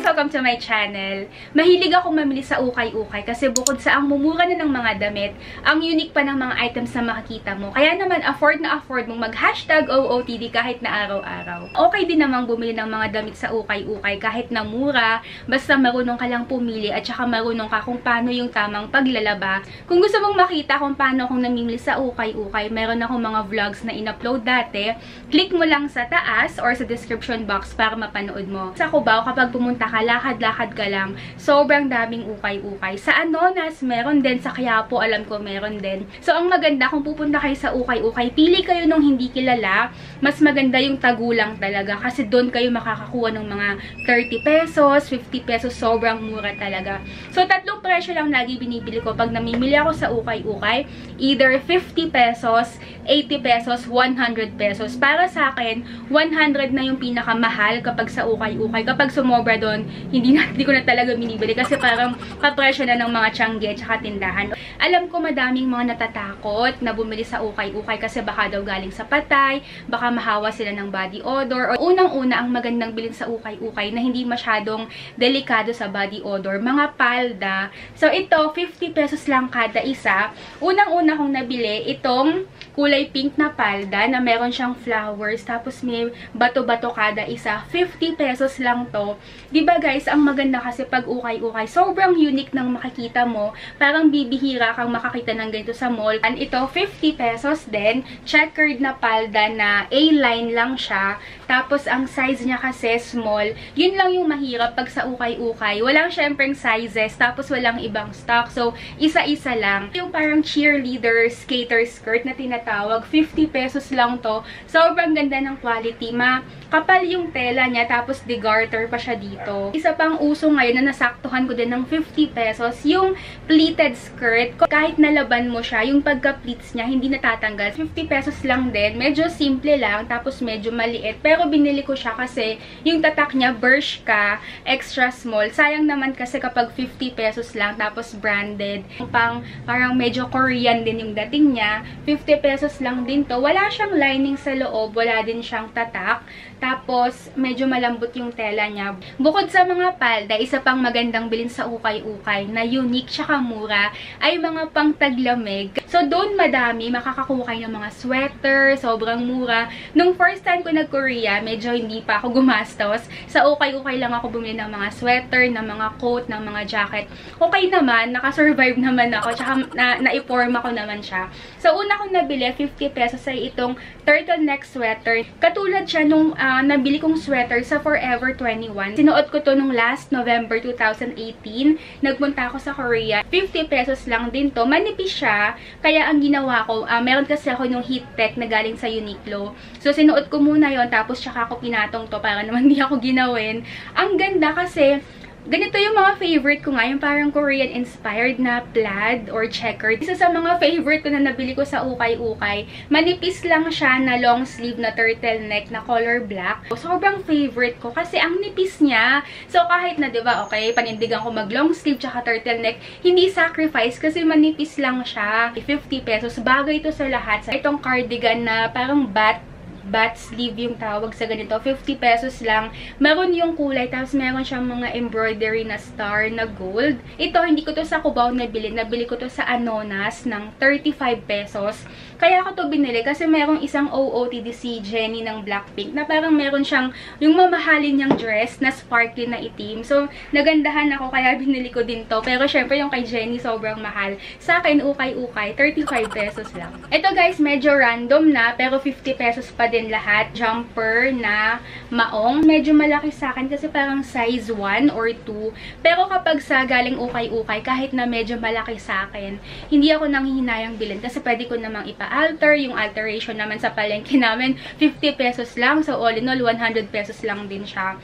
Welcome to my channel. Mahilig akong mamili sa ukay-ukay kasi bukod sa ang mumura na ng mga damit, ang unique pa ng mga items na makikita mo. Kaya naman afford na afford mong mag-hashtag OOTD kahit na araw-araw. Okay din namang bumili ng mga damit sa ukay-ukay kahit na mura, basta marunong ka lang pumili at saka marunong ka kung paano yung tamang paglalaba. Kung gusto mong makita kung paano akong namimili sa ukay-ukay, meron akong mga vlogs na in-upload dati. Click mo lang sa taas or sa description box para mapanood mo. Sa Cubao, kapag pumunta ka, lakad-lakad ka lang, sobrang daming ukay-ukay. Sa Anonas, meron din. Sa Quiapo, alam ko meron din. So, ang maganda, kung pupunta kayo sa ukay-ukay, pili kayo nung hindi kilala. Mas maganda yung tagulang talaga kasi doon kayo makakakuha ng mga 30 pesos, 50 pesos, sobrang mura talaga. So, tatlong presyo lang lagi binibili ko pag namimili ako sa ukay-ukay. Either 50 pesos, 80 pesos, 100 pesos. Para sa akin, 100 na yung pinakamahal kapag sa ukay-ukay. Kapag sumobra doon, hindi ko na talaga binibili kasi parang kapresyo na ng mga tiyangge at tindahan. Alam ko madaming mga natatakot na bumili sa ukay-ukay kasi baka daw galing sa patay, baka mahawa sila ng body odor. O unang-una, ang magandang bilhin sa ukay-ukay na hindi masyadong delikado sa body odor, mga palda. So ito, 50 pesos lang kada isa. Unang-una kong nabili, itong kulay pink na palda na meron siyang flowers, tapos may bato-bato kada isa. 50 pesos lang to. Diba guys, ang maganda kasi pag ukay-ukay, sobrang unique ng makikita mo. Parang bibihira kang makakita ng ganito sa mall. And ito, 50 pesos din. Checkered na palda na A-line lang siya. Tapos, ang size niya kasi small. Yun lang yung mahirap pag sa ukay-ukay. Walang syempreng sizes, tapos walang ibang stock. So, isa-isa lang. Yung parang cheerleader skater skirt na tinatawag, 50 pesos lang to. Sobrang ganda ng quality. Kapal yung tela niya, tapos de-garter pa siya dito. Isa pang uso ngayon na nasaktuhan ko din ng 50 pesos, yung pleated skirt. Kahit nalaban mo siya, yung pagka-pleats niya, hindi natatanggal. 50 pesos lang din. Medyo simple lang, tapos medyo maliit. Pero binili ko siya kasi yung tatak niya, Bershka, extra small. Sayang naman kasi kapag 50 pesos lang, tapos branded. Parang medyo Korean din yung dating niya. 50 pesos lang din to. Wala siyang lining sa loob, wala din siyang tatak. Tapos, medyo malambot yung tela niya. Bukod sa mga palda, isa pang magandang bilhin sa ukay-ukay na unique tsaka mura ay mga pangtaglamig. So, doon madami, makakakuha kayo ng mga sweater, sobrang mura. Nung first time ko nag-Korea, medyo hindi pa ako gumastos. Sa ukay-ukay lang ako bumili ng mga sweater, ng mga coat, ng mga jacket. Okay naman, nakasurvive naman ako, tsaka na-inform ako naman siya. So, una kong nabili, 50 pesos ay itong turtleneck sweater. Katulad siya nung nabili kong sweater sa Forever 21. Sinuot ko to nung last November 2018. Nagpunta ako sa Korea. 50 pesos lang din to. Manipis siya. Kaya ang ginawa ko, meron kasi ako yung heat tech na galing sa Uniqlo. So, sinuot ko muna yon, tapos tsaka ako pinatong to para naman hindi ako ginawin. Ang ganda kasi ganito yung mga favorite ko nga, yung parang Korean-inspired na plaid or checkered. Isa sa mga favorite ko na nabili ko sa ukay-ukay, manipis lang siya na long sleeve na turtleneck na color black. Sobrang favorite ko kasi ang nipis niya. So kahit na, diba, okay, panindigan ko mag long sleeve tsaka turtleneck, hindi sacrifice kasi manipis lang siya. 50 pesos, bagay ito sa lahat. Sa itong cardigan na parang bat sleeve yung tawag sa ganito. 50 pesos lang. Meron yung kulay, tapos meron siyang mga embroidery na star na gold. Ito, hindi ko to sa Cubao nabili. Nabili ko to sa Anonas ng 35 pesos. Kaya ako to binili kasi merong isang OOTD si Jennie ng Blackpink na parang meron siyang yung mamahalin niyang dress na sparkly na itim. So, nagandahan ako kaya binili ko din to. Pero syempre yung kay Jennie sobrang mahal. Sa akin, ukay-ukay, 35 pesos lang. Ito guys, medyo random na pero 50 pesos pa din lahat. Jumper na maong. Medyo malaki sa akin kasi parang size 1 or 2. Pero kapag sa galing ukay-ukay, kahit na medyo malaki sa akin, hindi ako nanghihinayang bilhin kasi pwede ko namang ipa-alter. Yung alteration naman sa palengke namin, 50 pesos lang. So, all in all, 100 pesos lang din siya.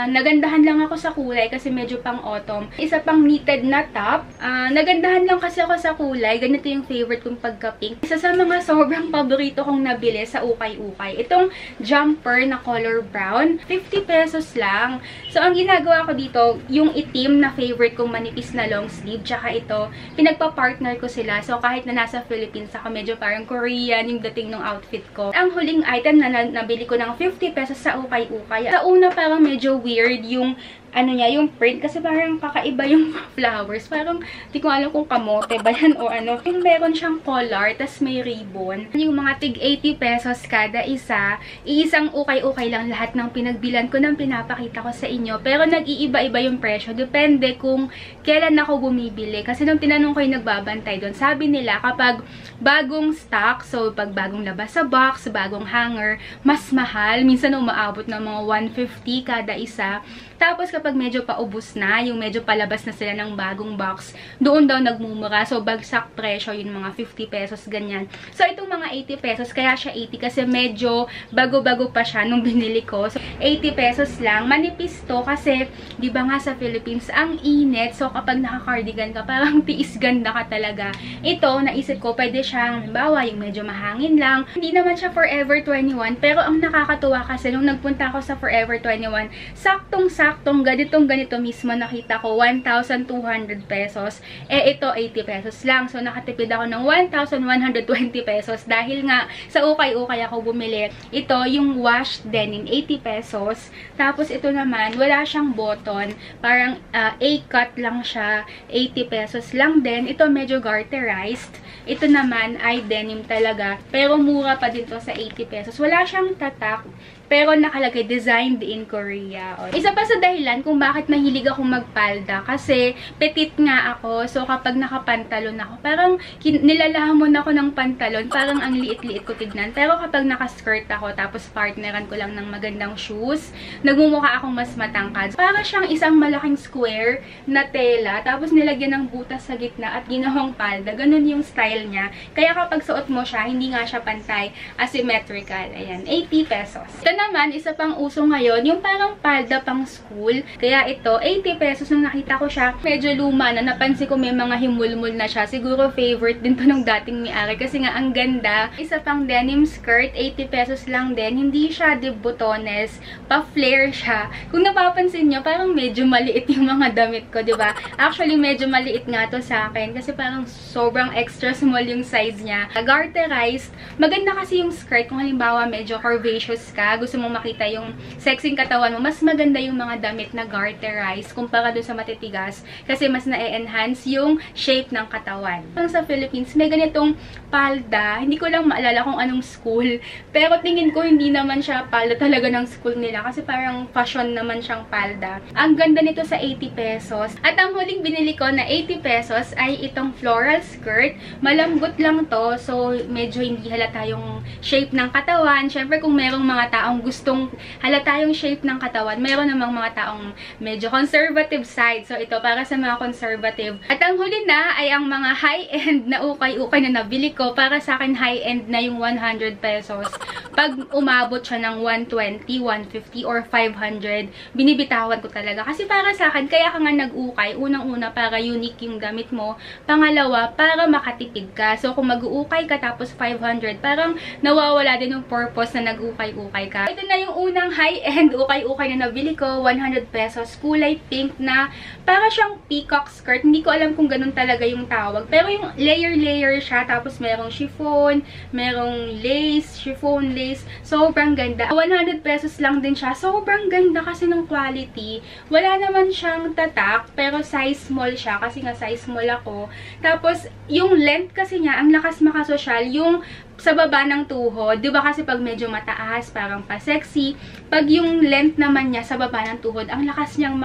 Nagandahan lang ako sa kulay kasi medyo pang autumn. Isa pang knitted na top. Nagandahan lang kasi ako sa kulay. Ganito yung favorite kong pagka-pink. Isa sa mga sobrang paborito kong nabili sa ukay-ukay, itong jumper na color brown, 50 pesos lang. So, ang ginagawa ko dito, yung itim na favorite kong manipis na long sleeve, tsaka ito, pinagpa-partner ko sila. So, kahit na nasa Philippines ako, medyo parang Korean yung dating ng outfit ko. Ang huling item na nabili ko ng 50 pesos sa ukay-ukay. Sa una, parang medyo weird yung ano niya, yung print, kasi parang kakaiba yung flowers. Parang, di ko alam kung kamote ba yan o ano. Yung meron siyang collar, tas may ribbon. Yung mga tig 80 pesos kada isa, iisang ukay-ukay lang lahat ng pinagbilan ko ng pinapakita ko sa inyo. Pero nag-iiba-iba yung presyo. Depende kung kailan ako bumibili. Kasi nung tinanong ko yung nagbabantay doon, sabi nila kapag bagong stock, so pag bagong labas sa box, bagong hanger, mas mahal. Minsan umaabot ng mga 150 kada isa. Tapos kapag medyo paubos na, yung medyo palabas na sila ng bagong box, doon daw nagmumura. So, bagsak presyo, yung mga 50 pesos, ganyan. So, itong mga 80 pesos, kaya siya 80 kasi medyo bago-bago pa siya nung binili ko. So, 80 pesos lang. Manipis to kasi, di ba nga sa Philippines, ang init. So, kapag naka-cardigan ka, parang tiis ganda ka talaga. Ito, naisip ko, pwede siyang, halimbawa, yung medyo mahangin lang. Hindi naman siya Forever 21, pero ang nakakatuwa kasi, nung nagpunta ako sa Forever 21, saktong-saktong ganito mismo nakita ko 1,200 pesos. Eh, ito 80 pesos lang. So, nakatipid ako ng 1,120 pesos dahil nga sa ukay-ukay ako bumili. Ito, yung washed denim, 80 pesos. Tapos, ito naman, wala siyang button. Parang A-cut lang siya, 80 pesos lang din. Ito, medyo garterized. Ito naman ay denim talaga. Pero, mura pa din to sa 80 pesos. Wala siyang tatak. Pero nakalagay, designed in Korea. Isa pa sa dahilan kung bakit mahilig akong magpalda. Kasi petite nga ako. So, kapag nakapantalon ako, parang nilalahamon ako ng pantalon. Parang ang liit-liit ko tignan. Pero kapag nakaskirt ako, tapos partneran ko lang ng magandang shoes, nagmumukha akong mas matangkad. Para siyang isang malaking square na tela. Tapos nilagyan ng butas sa gitna at ginawang palda. Ganun yung style niya. Kaya kapag suot mo siya, hindi nga siya pantay. Asymmetrical. Ayan, 80 pesos. Naman, isa pang uso ngayon, yung parang palda pang school. Kaya ito, 80 pesos nung nakita ko siya. Medyo luma na, napansin ko may mga himulmul na siya. Siguro favorite din to nung dating may-ari kasi nga ang ganda. Isa pang denim skirt, 80 pesos lang din. Hindi siya de botones, pa-flare siya. Kung napapansin nyo, parang medyo maliit yung mga damit ko, di ba? Actually, medyo maliit nga to sa akin kasi parang sobrang extra small yung size niya. Garterized, maganda kasi yung skirt kung halimbawa medyo curvaceous ka, gusto mong makita yung sexing katawan mo, mas maganda yung mga damit na garterized kumpara doon sa matitigas kasi mas na-enhance yung shape ng katawan. Sa Philippines, may ganitong palda. Hindi ko lang maalala kung anong school, pero tingin ko hindi naman siya palda talaga ng school nila kasi parang fashion naman siyang palda. Ang ganda nito sa 80 pesos. At ang huling binili ko na 80 pesos ay itong floral skirt. Malambot lang to, so medyo hindi halata yung shape ng katawan. Syempre kung merong mga taong gustong halata yung shape ng katawan, meron namang mga taong medyo conservative side. So, ito para sa mga conservative. At ang huli na ay ang mga high-end na ukay-ukay na nabili ko. Para sa akin, high-end na yung 100 pesos. Pag umabot siya ng 120, 150, or 500, binibitawan ko talaga. Kasi para sa akin, kaya ka nga nag-ukay. Unang-una, para unique yung damit mo. Pangalawa, para makatipid ka. So, kung mag-uukay ka tapos 500, parang nawawala din yung purpose na nag-ukay-ukay ka. Ito na yung unang high-end ukay-ukay na nabili ko, 100 pesos, kulay pink na para siyang peacock skirt. Hindi ko alam kung ganun talaga yung tawag. Pero yung layer-layer siya, tapos merong chiffon, merong lace, chiffon lace. Sobrang ganda. 100 pesos lang din siya. Sobrang ganda kasi ng quality. Wala naman siyang tatak, pero size small siya kasi nga size small ako. Tapos, yung length kasi niya, ang lakas makasosyal, yung sa baba ng tuhod. Diba kasi pag medyo mataas, parang pa-sexy. Pag yung length naman niya sa baba ng tuhod, ang lakas niyang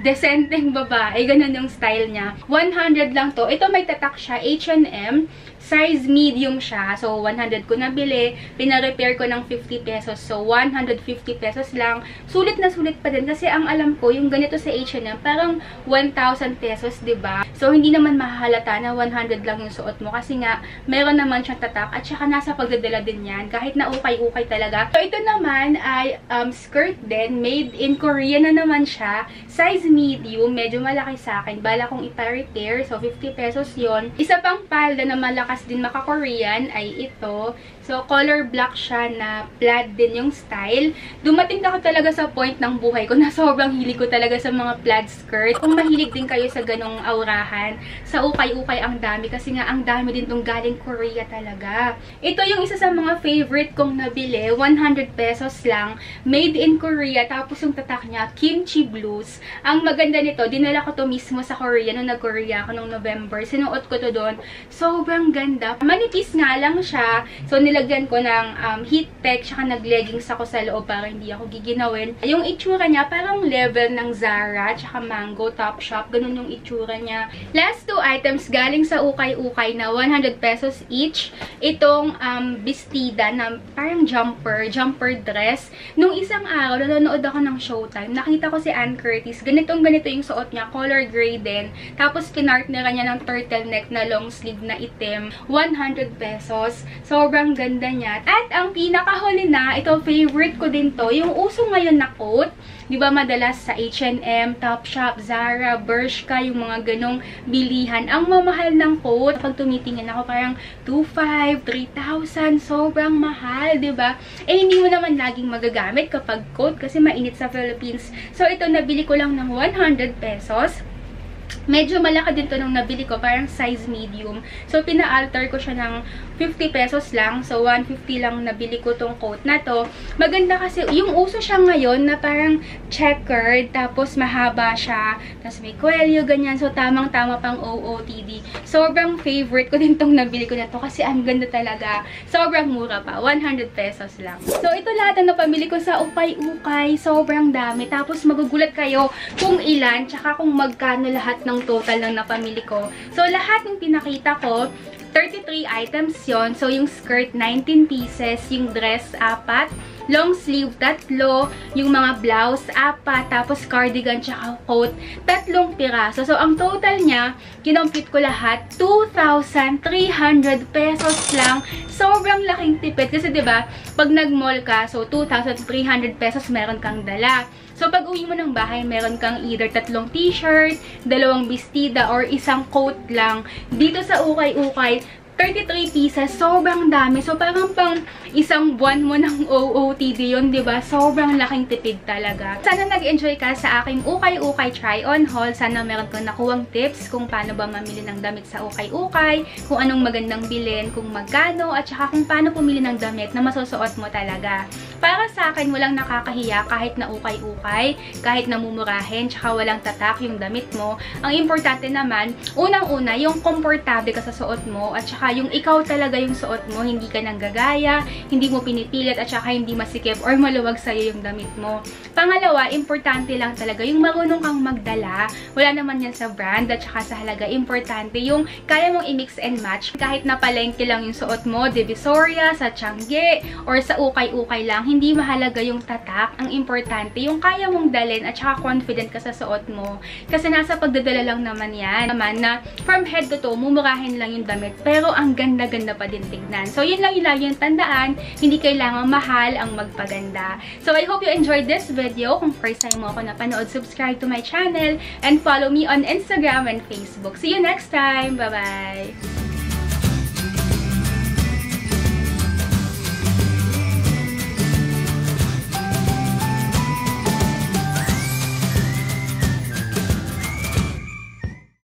decenteng babae. Ganun yung style niya. 100 lang to. Ito may tatak siya, H&M. Size medium siya. So, 100 ko nabili. Pina-repair ko ng 50 pesos. So, 150 pesos lang. Sulit na sulit pa din. Kasi ang alam ko, yung ganito sa H&M, parang 1,000 pesos, diba? So, hindi naman mahahalata na 100 lang yung suot mo. Kasi nga, meron naman siyang tatak. At saka nasa pagdadala din yan. Kahit na ukay-ukay talaga. So, ito naman ay skirt din. Made in Korea na naman siya. Size medium. Medyo malaki sa akin. Bala kong ipa-repair. So, 50 pesos yon. Isa pang palda na malakas malakas din maka-Korean ay ito. So, color black siya na plaid din yung style. Dumating na ako talaga sa point ng buhay ko na sobrang hilig ko talaga sa mga plaid skirt. Kung mahilig din kayo sa ganong aurahan, sa ukay-ukay ang dami kasi nga ang dami din tong galing Korea talaga. Ito yung isa sa mga favorite kong nabili. 100 pesos lang. Made in Korea. Tapos yung tatak niya, Kimchi Blues. Ang maganda nito, dinala ko to mismo sa Korea nung nag-Korea ako nung November. Sinuot ko to doon. Sobrang ganda. Manipis nga lang siya. So, nilagyan ko ng heat tech, tsaka nag-leggings ako sa loob para hindi ako giginawin. Yung itsura niya, parang level ng Zara, tsaka Mango, Topshop. Ganun yung itsura niya. Last two items, galing sa ukay-ukay na 100 pesos each. Itong bestida na parang jumper dress. Nung isang araw, nanonood ako ng Showtime. Nakita ko si Ann Curtis. Ganito yung suot niya. Color gray din. Tapos, pinartneran niya ng turtleneck na long sleeve na itim. 100 pesos. Sobrang ganda niya. At ang pinakahuli na, ito favorite ko din to, yung uso ngayon na coat. Di ba madalas sa H&M, Topshop, Zara, Bershka, yung mga ganong bilihan. Ang mamahal ng coat, pag tumitingin ako parang 2,500, 3,000, sobrang mahal, di ba? Eh, hindi mo naman laging magagamit kapag coat kasi mainit sa Philippines. So, ito nabili ko lang ng 100 pesos. Medyo malaki din to nung nabili ko, parang size medium. So, pina-alter ko siya ng 50 pesos lang. So, 150 lang nabili ko tong coat na to. Maganda kasi, yung uso siya ngayon na parang checkered, tapos mahaba siya, tapos may kwelyo, ganyan. So, tamang-tama pang OOTD. Sobrang favorite ko din tong nabili ko na to kasi ang ganda talaga. Sobrang mura pa, 100 pesos lang. So, ito lahat na napamili ko sa ukay-ukay. Sobrang dami. Tapos, magugulat kayo kung ilan, tsaka kung magkano lahat ng total ng napamili ko. So, lahat ng pinakita ko, 33 items yon. So, yung skirt, 19 pieces. Yung dress, 4. Long sleeve, 3. Yung mga blouse, 4. Tapos, cardigan tsaka coat, 3 piraso. So, ang total niya, kinompute ko lahat, 2,300 pesos lang. Sobrang laking tipid. Kasi, diba, pag nag-mall ka, so, 2,300 pesos meron kang dala. So, pag uwi mo ng bahay, meron kang either 3 t-shirt, 2 bestida, or isang coat lang. Dito sa ukay-ukay, 33 pieces, sobrang dami. So, parang pang isang buwan mo ng OOTD yun, diba? Sobrang laking tipid talaga. Sana nag-enjoy ka sa aking ukay-ukay try-on haul. Sana meron kang nakuwang tips kung paano ba mamili ng damit sa ukay-ukay, kung anong magandang bilhin, kung magkano, at saka kung paano pumili ng damit na masusuot mo talaga. Para sa akin, walang nakakahiya kahit na ukay-ukay, kahit namumurahin, tsaka walang tatak yung damit mo. Ang importante naman, unang-una, yung komportable ka sa suot mo, at saka yung ikaw talaga yung suot mo, hindi ka nang gagaya, hindi mo pinipilit, at saka hindi masikip or maluwag sa'yo yung damit mo. Pangalawa, importante lang talaga yung marunong kang magdala. Wala naman yan sa brand at saka sa halaga. Importante yung kaya mong i-mix and match. Kahit na palengke lang yung suot mo, Divisoria, sa Tiangge, or sa ukay-ukay lang, hindi mahalaga yung tatak. Ang importante, yung kaya mong dalhin at saka confident ka sa suot mo. Kasi nasa pagdadala lang naman yan. Naman na from head to toe, mumurahin lang yung damit. Pero ang ganda-ganda pa din tignan. So, yun lang yung lagi yung tandaan. Hindi kailangang mahal ang magpaganda. So, I hope you enjoyed this video. Kung first time mo ako napanood, subscribe to my channel and follow me on Instagram and Facebook. See you next time! Bye-bye!